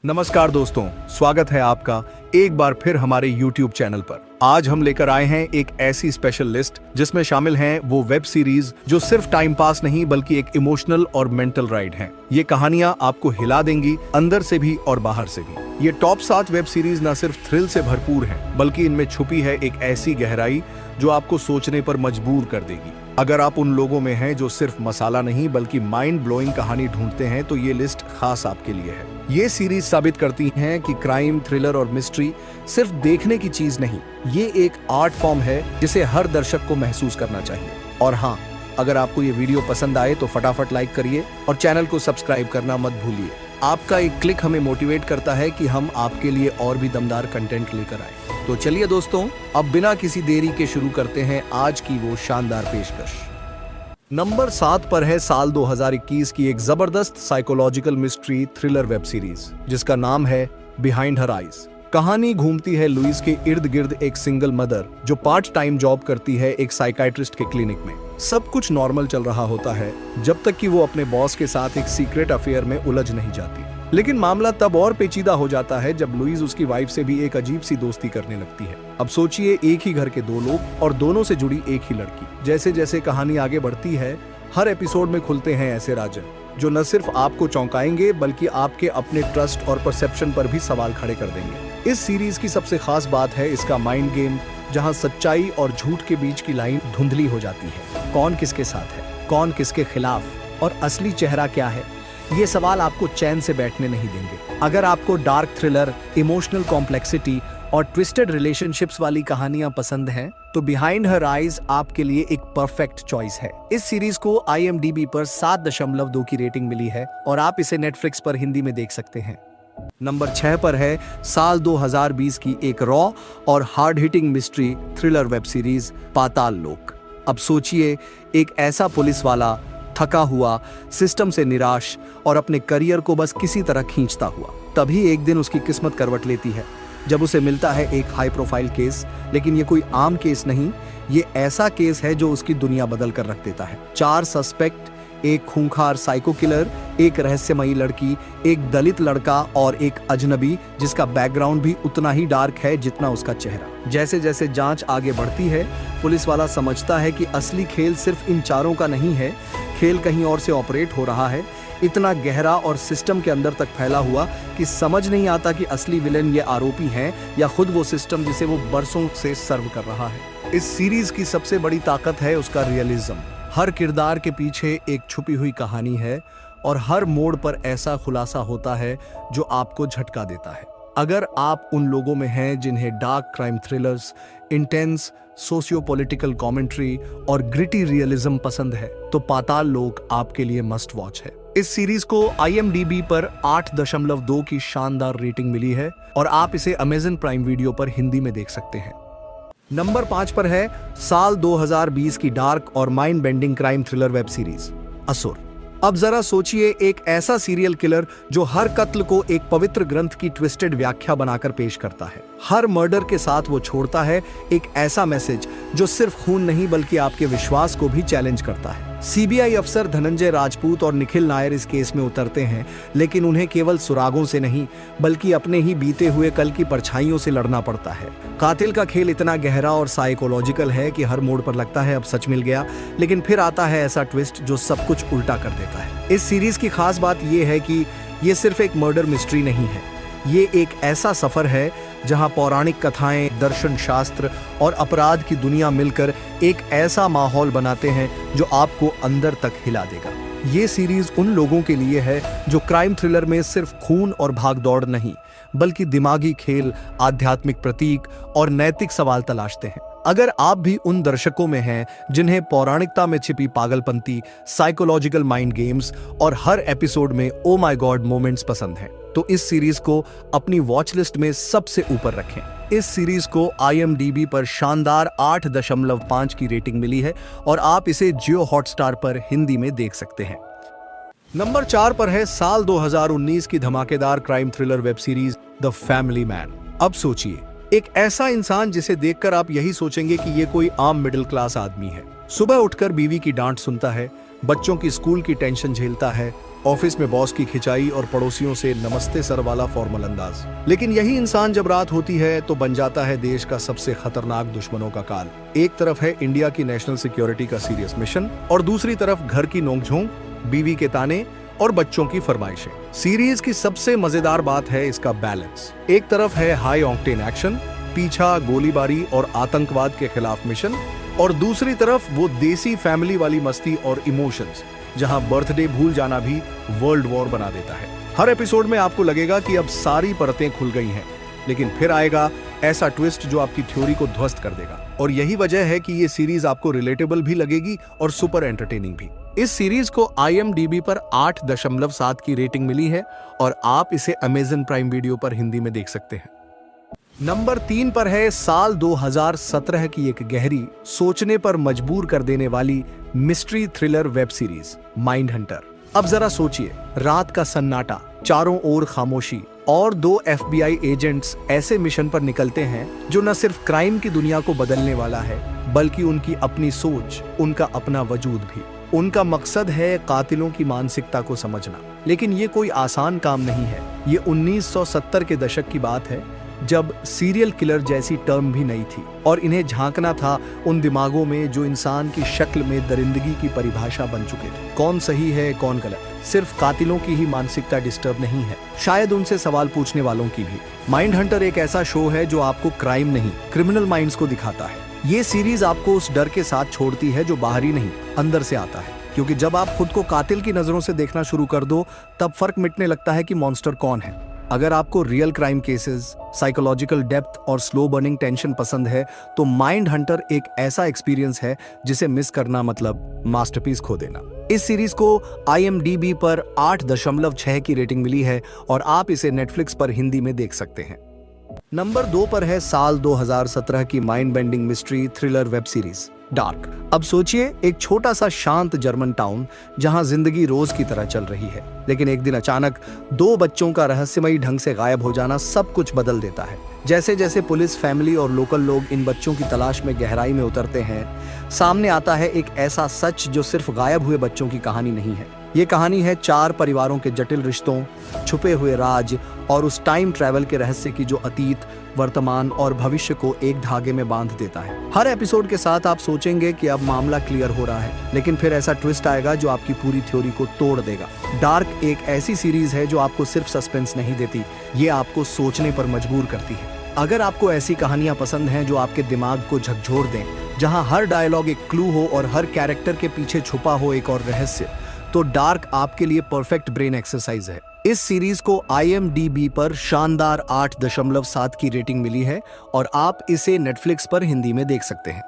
नमस्कार दोस्तों, स्वागत है आपका एक बार फिर हमारे YouTube चैनल पर। आज हम लेकर आए हैं एक ऐसी स्पेशल लिस्ट जिसमें शामिल हैं वो वेब सीरीज जो सिर्फ टाइम पास नहीं बल्कि एक इमोशनल और मेंटल राइड हैं। ये कहानियां आपको हिला देंगी, अंदर से भी और बाहर से भी। ये टॉप 7 वेब सीरीज न सिर्फ थ्रिल से भरपूर हैं, बल्कि इनमें छुपी है एक ऐसी गहराई जो आपको सोचने पर मजबूर कर देगी। अगर आप उन लोगों में हैं जो सिर्फ मसाला नहीं बल्कि माइंड ब्लोइंग कहानी ढूंढते हैं तो ये लिस्ट खास आपके लिए है। ये सीरीज साबित करती हैं कि क्राइम, थ्रिलर और मिस्ट्री सिर्फ देखने की चीज नहीं, ये एक आर्ट फॉर्म है जिसे हर दर्शक को महसूस करना चाहिए। और हाँ, अगर आपको ये वीडियो पसंद आए तो फटाफट लाइक करिए और चैनल को सब्सक्राइब करना मत भूलिए। आपका एक क्लिक हमें मोटिवेट करता है कि हम आपके लिए और भी दमदार कंटेंट लेकर आए। तो चलिए दोस्तों, अब बिना किसी देरी के शुरू करते हैं आज की वो शानदार पेशकश। नंबर 7 पर है साल 2021 की एक जबरदस्त psychological mystery thriller web series जिसका नाम है बिहाइंड हर आइज। कहानी घूमती है लुइस के इर्द गिर्द एक सिंगल मदर जो पार्ट टाइम जॉब करती है एक साइकाइट्रिस्ट के क्लिनिक में। सब कुछ नॉर्मल चल रहा होता है जब तक कि वो अपने बॉस के साथ एक सीक्रेट अफेयर में उलझ नहीं जाती। लेकिन मामला तब और पेचीदा हो जाता है जब लुइस उसकी वाइफ से भी एक अजीब सी दोस्ती करने लगती है। अब सोचिए, एक ही घर के दो लोग और दोनों से जुड़ी एक ही लड़की। जैसे जैसे कहानी आगे बढ़ती है, हर एपिसोड में खुलते हैं ऐसे राज जो न सिर्फ आपको चौंकाएंगे बल्कि आपके अपने ट्रस्ट और परसेप्शन पर भी सवाल खड़े कर देंगे। इस सीरीज की सबसे खास बात है इसका माइंड गेम, जहां सच्चाई और झूठ के बीच की लाइन धुंधली हो जाती है। कौन किसके साथ है, कौन किसके खिलाफ और असली चेहरा क्या है, ये सवाल आपको चैन से बैठने नहीं देंगे। अगर आपको डार्क थ्रिलर, इमोशनल कॉम्प्लेक्सिटी और ट्विस्टेड रिलेशनशिप्स वाली कहानियां पसंद हैं, तो बिहाइंड हर आइज आपके लिए एक परफेक्ट चॉइस है। इस सीरीज को IMDb पर 7.2 की रेटिंग मिली है और आप इसे नेटफ्लिक्स पर हिंदी में देख सकते हैं। नंबर 6 पर है साल 2020 की एक रॉ और hard hitting mystery thriller web series Paatal Lok. अब सोचिए, एक ऐसा पुलिस वाला थका हुआ, सिस्टम से निराश और अपने करियर को बस किसी तरह खींचता हुआ। तभी एक दिन उसकी किस्मत करवट लेती है जब उसे मिलता है एक हाई प्रोफाइल केस। लेकिन ये कोई आम केस नहीं, ये ऐसा केस है जो उसकी दुनिया बदल कर रख देता है। 4 सस्पेक्ट, एक खूंखार साइको किलर, एक रहस्यमयी लड़की, एक दलित लड़का और एक अजनबी जिसका बैकग्राउंड भी उतना ही डार्क है जितना उसका चेहरा। जैसे जैसे जांच आगे बढ़ती है, पुलिस वाला समझता है कि असली खेल सिर्फ इन चारों का नहीं है, खेल कहीं और से ऑपरेट हो रहा है, इतना गहरा और सिस्टम के अंदर तक फैला हुआ कि समझ नहीं आता कि असली विलेन ये आरोपी हैं या खुद वो सिस्टम जिसे वो बरसों से सर्व कर रहा है। इस सीरीज की सबसे बड़ी ताकत है उसका रियलिज्म। हर किरदार के पीछे एक छुपी हुई कहानी है और हर मोड़ पर ऐसा खुलासा होता है जो आपको झटका देता है। अगर आप उन लोगों में हैं जिन्हें dark crime thrillers, intense socio political commentary और ग्रिटी रियलिज्म पसंद है, तो पाताल लोक आपके लिए मस्ट वॉच है। इस सीरीज को IMDb पर 8.2 की शानदार रेटिंग मिली है और आप इसे Amazon प्राइम वीडियो पर हिंदी में देख सकते हैं। नंबर 5 पर है साल 2020 की डार्क और mind bending crime thriller web series असुर। अब जरा सोचिए, एक ऐसा सीरियल किलर जो हर कत्ल को एक पवित्र ग्रंथ की ट्विस्टेड व्याख्या बनाकर पेश करता है। हर मर्डर के साथ वो छोड़ता है एक ऐसा मैसेज जो सिर्फ खून नहीं बल्कि आपके विश्वास को भी चैलेंज करता है। CBI अफसर धनंजय राजपूत और निखिल नायर इस केस में उतरते हैं, लेकिन उन्हें केवल सुरागों से नहीं बल्कि अपने ही बीते हुए कल की परछाइयों से लड़ना पड़ता है। कातिल का खेल इतना गहरा और साइकोलॉजिकल है कि हर मोड़ पर लगता है अब सच मिल गया, लेकिन फिर आता है ऐसा ट्विस्ट जो सब कुछ उल्टा कर देता है। इस सीरीज की खास बात यह है कि ये सिर्फ एक मर्डर मिस्ट्री नहीं है, ये एक ऐसा सफर है जहां पौराणिक कथाएं, दर्शन शास्त्र और अपराध की दुनिया मिलकर एक ऐसा माहौल बनाते हैं जो आपको अंदर तक हिला देगा। ये सीरीज उन लोगों के लिए है जो क्राइम थ्रिलर में सिर्फ खून और भागदौड़ नहीं बल्कि दिमागी खेल, आध्यात्मिक प्रतीक और नैतिक सवाल तलाशते हैं। अगर आप भी उन दर्शकों में हैं जिन्हें पौराणिकता में छिपी पागलपंती, साइकोलॉजिकल माइंड गेम्स और हर एपिसोड में ओ माय गॉड मोमेंट्स पसंद हैं, तो इस सीरीज को अपनी वॉच लिस्ट में सबसे ऊपर रखें। इस सीरीज को IMDb पर शानदार 8.5 की रेटिंग मिली है और आप इसे जियो हॉटस्टार पर हिंदी में देख सकते हैं। नंबर 4 पर है साल 2019 की धमाकेदार crime thriller web series the family man. अब सोचिए, एक ऐसा इंसान जिसे देखकर आप यही सोचेंगे कि ये कोई आम मिडिल क्लास आदमी है। सुबह उठकर बीवी की डांट सुनता है, बच्चों की स्कूल की टेंशन झेलता है ऑफिस में बॉस की खिंचाई और पड़ोसियों से नमस्ते सर वाला फॉर्मल अंदाज। लेकिन यही इंसान जब रात होती है तो बन जाता है देश का सबसे खतरनाक दुश्मनों का काल। एक तरफ है इंडिया की नेशनल सिक्योरिटी का सीरियस मिशन और दूसरी तरफ घर की नोकझोंक, बीवी के ताने और बच्चों की फरमाइशें। सीरीज की सबसे मजेदार बात है इसका बैलेंस। एक तरफ है हाई ऑक्टेन एक्शन, पीछा, गोलीबारी और आतंकवाद के खिलाफ मिशन, और दूसरी तरफ वो देसी फैमिली वाली मस्ती और इमोशंस जहां बर्थडे भूल जाना भी वर्ल्ड वॉर बना देता है। हर एपिसोड में आपको लगेगा कि अब सारी परतें खुल गई हैं, लेकिन फिर आएगा ऐसा ट्विस्ट जो आपकी थ्योरी को ध्वस्त कर देगा। और यही वजह है कि ये सीरीज आपको रिलेटेबल भी लगेगी और सुपर एंटरटेनिंग भी। इस सीरीज को IMDb पर 8.7 की रेटिंग मिली है और आप इसे Amazon प्राइम वीडियो पर हिंदी में देख सकते हैं। नंबर 3 पर है साल 2017 की एक गहरी, सोचने पर मजबूर कर देने वाली mystery thriller web series mind Hunter. अब जरा सोचिए, रात का सन्नाटा, चारों ओर खामोशी और 2 FBI एजेंट्स ऐसे मिशन पर निकलते हैं जो न सिर्फ क्राइम की दुनिया को बदलने वाला है, बल्कि उनकी अपनी सोच, उनका अपना वजूद भी। उनका मकसद है कातिलों की मानसिकता को समझना। लेकिन ये कोई आसान काम नहीं है। ये 1970 के दशक की बात है, जब सीरियल किलर जैसी टर्म भी नहीं थी और इन्हें झांकना था उन दिमागों में जो इंसान की शक्ल में दरिंदगी की परिभाषा बन चुके थे। कौन सही है, कौन गलत, सिर्फ कातिलों की ही मानसिकता डिस्टर्ब नहीं है, शायद उनसे सवाल पूछने वालों की भी। माइंड हंटर एक ऐसा शो है जो आपको क्राइम नहीं, क्रिमिनल माइंड्स को दिखाता है। ये सीरीज आपको उस डर के साथ छोड़ती है जो बाहरी नहीं, अंदर से आता है। क्योंकि जब आप खुद को कातिल की नजरों से देखना शुरू कर दो, तब फर्क मिटने लगता है कि मॉन्स्टर कौन है। अगर आपको real crime cases, psychological depth और स्लो बर्निंग टेंशन पसंद है, तो माइंड हंटर एक ऐसा एक्सपीरियंस है जिसे मिस करना मतलब मास्टरपीस खो देना। इस सीरीज को IMDb पर 8.6 की रेटिंग मिली है और आप इसे नेटफ्लिक्स पर हिंदी में देख सकते हैं। नंबर 2 पर है साल 2017 की mind bending mystery thriller web series dark. अब सोचिए, एक छोटा सा शांत जर्मन टाउन जहां जिंदगी रोज की तरह चल रही है, लेकिन एक दिन अचानक 2 बच्चों का रहस्यमयी ढंग से गायब हो जाना सब कुछ बदल देता है। जैसे जैसे पुलिस, फैमिली और लोकल लोग इन बच्चों की तलाश में गहराई में उतरते हैं, सामने आता है एक ऐसा सच जो सिर्फ गायब हुए बच्चों की कहानी नहीं है। ये कहानी है 4 परिवारों के जटिल रिश्तों, छुपे हुए राज और उस टाइम ट्रैवल के रहस्य की जो अतीत, वर्तमान और भविष्य को एक धागे में बांध देता है। हर एपिसोड के साथ आप सोचेंगे कि अब मामला क्लियर हो रहा है, लेकिन फिर ऐसा ट्विस्ट आएगा जो आपकी पूरी थ्योरी को तोड़ देगा। डार्क एक ऐसी सीरीज है जो आपको सिर्फ सस्पेंस नहीं देती, ये आपको सोचने पर मजबूर करती है। अगर आपको ऐसी कहानियां पसंद हैं जो आपके दिमाग को झकझोर दें, जहां हर डायलॉग एक क्लू हो और हर कैरेक्टर के पीछे छुपा हो एक और रहस्य, तो डार्क आपके लिए परफेक्ट ब्रेन एक्सरसाइज है। इस सीरीज को IMDb पर शानदार 8.7 की रेटिंग मिली है और आप इसे नेटफ्लिक्स पर हिंदी में देख सकते हैं।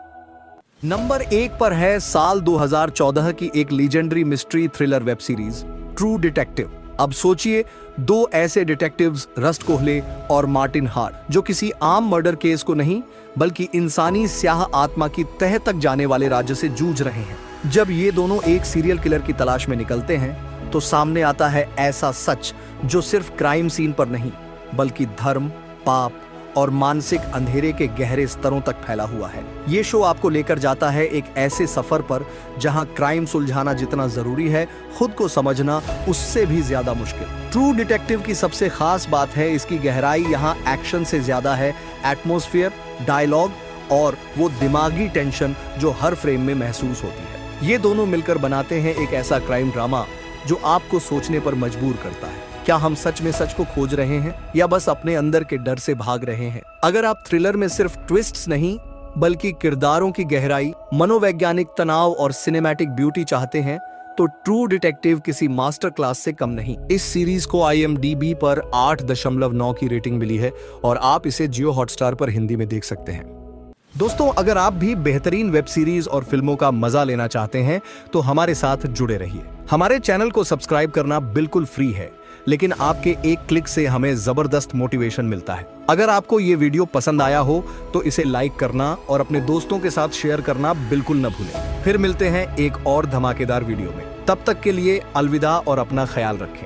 नंबर 1 पर है साल 2014 की एक legendary mystery thriller web series true detective. अब सोचिए, 2 ऐसे डिटेक्टिव्स, रस्ट कोहले और मार्टिन हार्ट, जो किसी आम मर्डर केस को नहीं बल्कि इंसानी स्याह आत्मा की तह तक जाने वाले राज्य से जूझ रहे हैं। जब ये दोनों एक सीरियल किलर की तलाश में निकलते हैं, तो सामने आता है ऐसा सच जो सिर्फ क्राइम सीन पर नहीं बल्कि धर्म, पाप और मानसिक अंधेरे के गहरे स्तरों तक फैला हुआ है। ये शो आपको लेकर जाता है एक ऐसे सफर पर जहां क्राइम सुलझाना जितना जरूरी है, खुद को समझना उससे भी ज्यादा मुश्किल। ट्रू डिटेक्टिव की सबसे खास बात है इसकी गहराई। यहाँ एक्शन से ज्यादा है एटमॉस्फेयर, डायलॉग और वो दिमागी टेंशन जो हर फ्रेम में महसूस होती है। ये दोनों मिलकर बनाते हैं एक ऐसा क्राइम ड्रामा जो आपको सोचने पर मजबूर करता है। क्या हम सच में सच को खोज रहे हैं या बस अपने अंदर के डर से भाग रहे हैं? अगर आप थ्रिलर में सिर्फ ट्विस्ट्स नहीं बल्कि किरदारों की गहराई, मनोवैज्ञानिक तनाव और सिनेमैटिक ब्यूटी चाहते हैं, तो ट्रू डिटेक्टिव किसी मास्टर क्लास से कम नहीं। इस सीरीज को IMDb पर 8.9 की रेटिंग मिली है और आप इसे जियो हॉटस्टार पर हिंदी में देख सकते हैं। दोस्तों, अगर आप भी बेहतरीन वेब सीरीज और फिल्मों का मजा लेना चाहते हैं तो हमारे साथ जुड़े रहिए। हमारे चैनल को सब्सक्राइब करना बिल्कुल फ्री है, लेकिन आपके एक क्लिक से हमें जबरदस्त मोटिवेशन मिलता है। अगर आपको ये वीडियो पसंद आया हो तो इसे लाइक करना और अपने दोस्तों के साथ शेयर करना बिल्कुल न भूलें। फिर मिलते हैं एक और धमाकेदार वीडियो में। तब तक के लिए अलविदा और अपना ख्याल रखें।